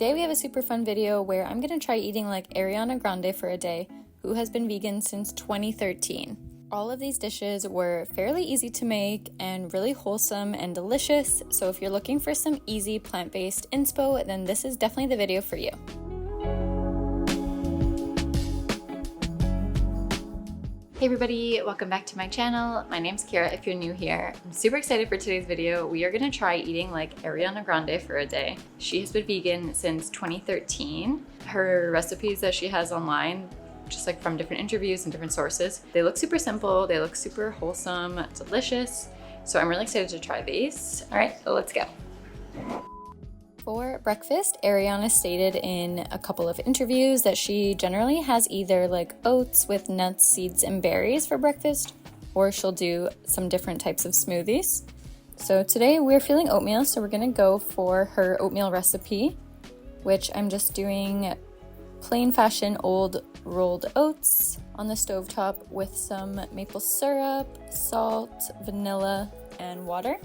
Today we have a super fun video where I'm gonna try eating like Ariana Grande for a day, who has been vegan since 2013. All of these dishes were fairly easy to make and really wholesome and delicious, so if you're looking for some easy plant-based inspo, then this is definitely the video for you. Hey everybody, welcome back to my channel. My name's Kira if you're new here. I'm super excited for today's video. We are gonna try eating like Ariana Grande for a day. She has been vegan since 2013. Her recipes that she has online, just like from different interviews and different sources, they look super simple, they look super wholesome, delicious. So I'm really excited to try these. All right, let's go. For breakfast, Ariana stated in a couple of interviews that she generally has either like oats with nuts, seeds, and berries for breakfast, or she'll do some different types of smoothies. So today we're feeling oatmeal, so we're gonna go for her oatmeal recipe, which I'm just doing plain fashion old rolled oats on the stovetop with some maple syrup, salt, vanilla, and water.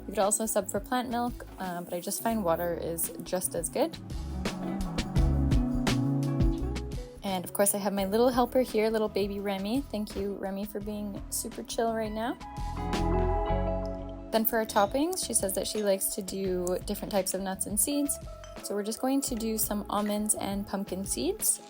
You could also sub for plant milk, but I just find water is just as good. And of course I have my little helper here, little baby Remy. Thank you, Remy, for being super chill right now. Then for our toppings, she says that she likes to do different types of nuts and seeds. So we're just going to do some almonds and pumpkin seeds.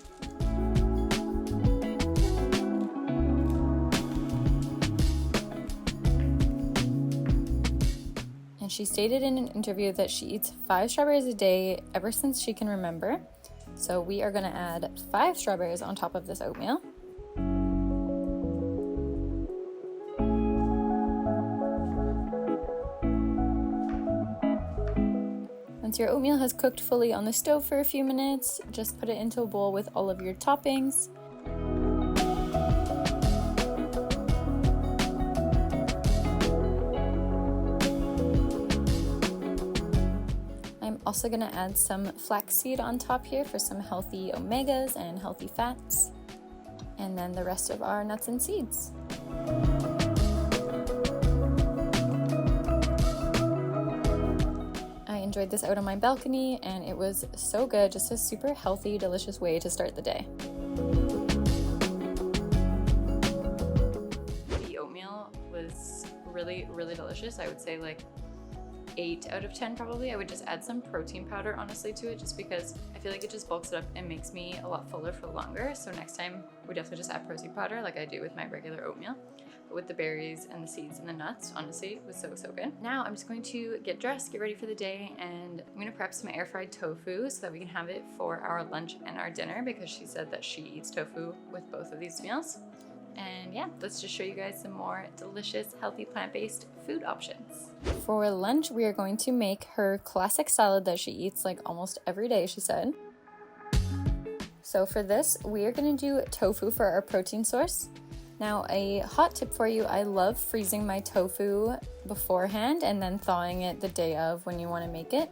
She stated in an interview that she eats 5 strawberries a day ever since she can remember. So we are going to add 5 strawberries on top of this oatmeal. Once your oatmeal has cooked fully on the stove for a few minutes, just put it into a bowl with all of your toppings. Also going to add some flaxseed on top here for some healthy omegas and healthy fats, and then the rest of our nuts and seeds. I enjoyed this out on my balcony and it was so good, just a super healthy, delicious way to start the day. The oatmeal was really delicious. I would say like 8 out of 10 probably. I would just add some protein powder honestly to it, just because I feel like it just bulks it up and makes me a lot fuller for longer. So next time we definitely just add protein powder like I do with my regular oatmeal. But with the berries and the seeds and the nuts, honestly, it was so good. Now I'm just going to get dressed, get ready for the day, and I'm gonna prep some air fried tofu so that we can have it for our lunch and our dinner, because she said that she eats tofu with both of these meals. And yeah, let's just show you guys some more delicious, healthy, plant-based food options. For lunch, we are going to make her classic salad that she eats like almost every day, she said. So for this, we are gonna do tofu for our protein source. Now, a hot tip for you, I love freezing my tofu beforehand and then thawing it the day of when you wanna make it.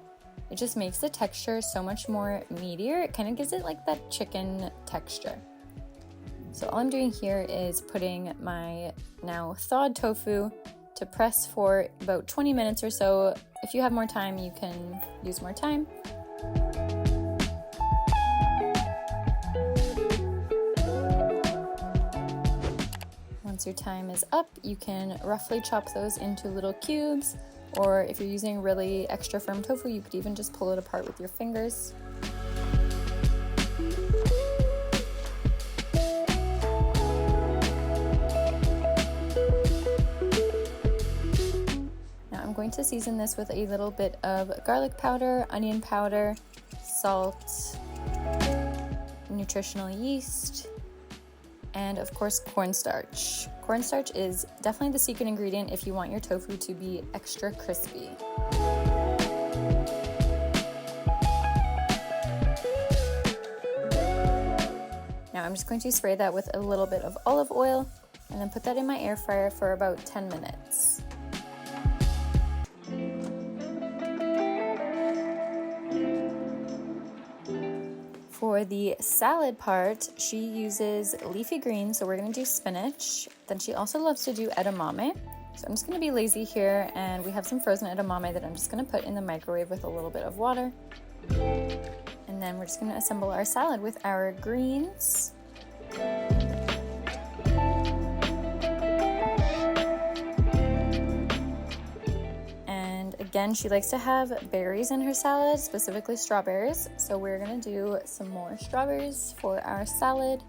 It just makes the texture so much more meatier. It kind of gives it like that chicken texture. So all I'm doing here is putting my now thawed tofu to press for about 20 minutes or so. If you have more time, you can use more time. Once your time is up, you can roughly chop those into little cubes, or if you're using really extra firm tofu, you could even just pull it apart with your fingers. Going to season this with a little bit of garlic powder, onion powder, salt, nutritional yeast, and of course cornstarch. Cornstarch is definitely the secret ingredient if you want your tofu to be extra crispy. Now I'm just going to spray that with a little bit of olive oil and then put that in my air fryer for about 10 minutes. For the salad part, she uses leafy greens, so we're gonna do spinach. Then she also loves to do edamame. So I'm just gonna be lazy here, and we have some frozen edamame that I'm just gonna put in the microwave with a little bit of water. And then we're just gonna assemble our salad with our greens. And again, she likes to have berries in her salad, specifically strawberries. So we're gonna do some more strawberries for our salad.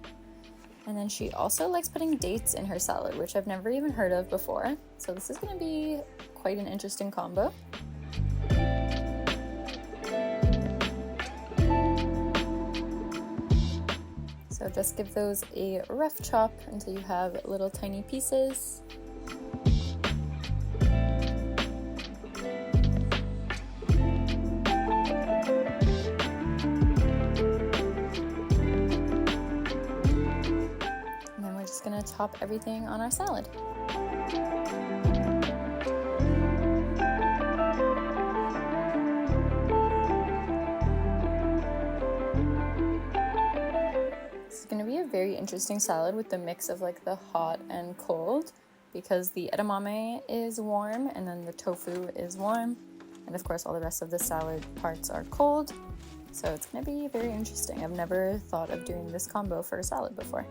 And then she also likes putting dates in her salad, which I've never even heard of before. So this is gonna be quite an interesting combo. So just give those a rough chop until you have little tiny pieces. And then we're just gonna top everything on our salad. It's going to be a very interesting salad with the mix of like the hot and cold, because the edamame is warm and then the tofu is warm, and of course all the rest of the salad parts are cold. So it's going to be very interesting. I've never thought of doing this combo for a salad before.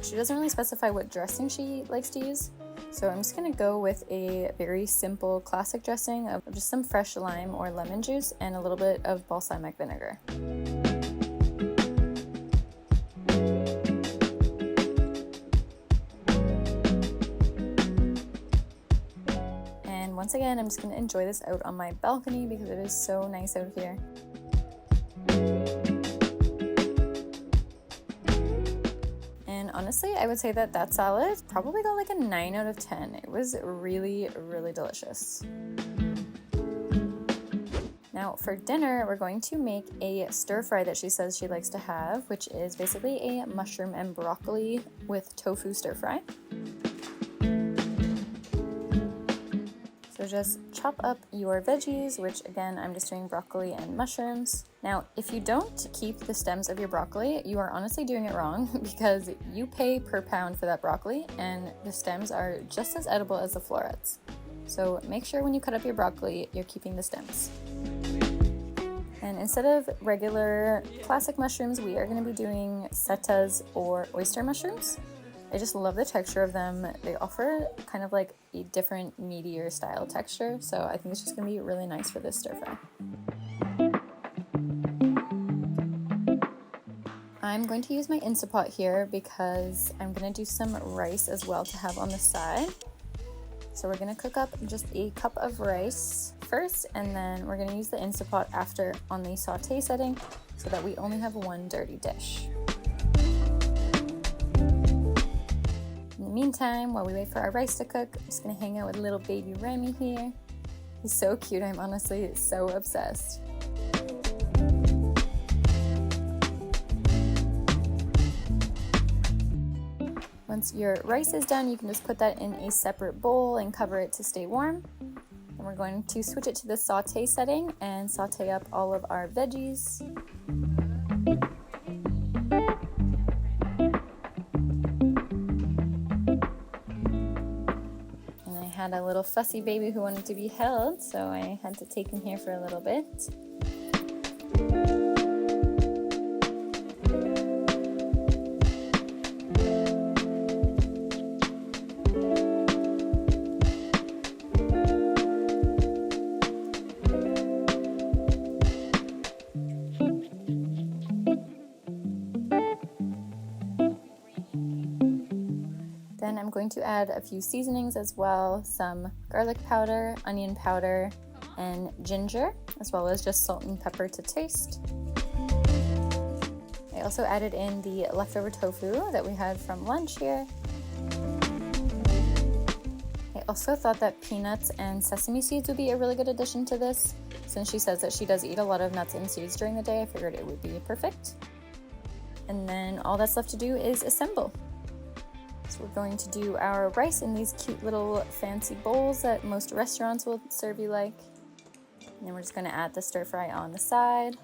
She doesn't really specify what dressing she likes to use. So I'm just gonna go with a very simple classic dressing of just some fresh lime or lemon juice and a little bit of balsamic vinegar. And once again, I'm just gonna enjoy this out on my balcony because it is so nice out here. Honestly, I would say that salad probably got like a 9 out of 10. It was really, really delicious. Now for dinner, we're going to make a stir fry that she says she likes to have, which is basically a mushroom and broccoli with tofu stir fry. So just chop up your veggies, which again, I'm just doing broccoli and mushrooms. Now, if you don't keep the stems of your broccoli, you are honestly doing it wrong because you pay per pound for that broccoli and the stems are just as edible as the florets. So make sure when you cut up your broccoli, you're keeping the stems. And instead of regular classic mushrooms, we are going to be doing setas or oyster mushrooms. I just love the texture of them. They offer kind of like a different meatier style texture, so I think it's just gonna be really nice for this stir fry. I'm going to use my Instant Pot here because I'm gonna do some rice as well to have on the side. So we're gonna cook up just a cup of rice first, and then we're gonna use the Instant Pot after on the saute setting so that we only have one dirty dish. In the meantime, while we wait for our rice to cook, I'm just gonna hang out with little baby Remy here. He's so cute, I'm honestly so obsessed. Once your rice is done, you can just put that in a separate bowl and cover it to stay warm. Then we're going to switch it to the saute setting and saute up all of our veggies. Had a little fussy baby who wanted to be held, so I had to take him here for a little bit. Then I'm going to add a few seasonings as well, some garlic powder, onion powder, and ginger, as well as just salt and pepper to taste. I also added in the leftover tofu that we had from lunch here. I also thought that peanuts and sesame seeds would be a really good addition to this. Since she says that she does eat a lot of nuts and seeds during the day, I figured it would be perfect. And then all that's left to do is assemble. So we're going to do our rice in these cute little fancy bowls that most restaurants will serve you like. And then we're just going to add the stir fry on the side.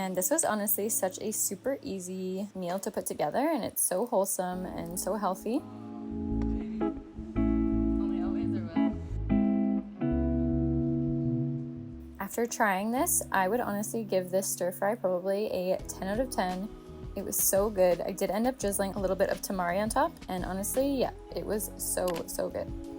And this was honestly such a super easy meal to put together, and it's so wholesome and so healthy. After trying this, I would honestly give this stir fry probably a 10 out of 10. It was so good. I did end up drizzling a little bit of tamari on top, and honestly, yeah, it was so good.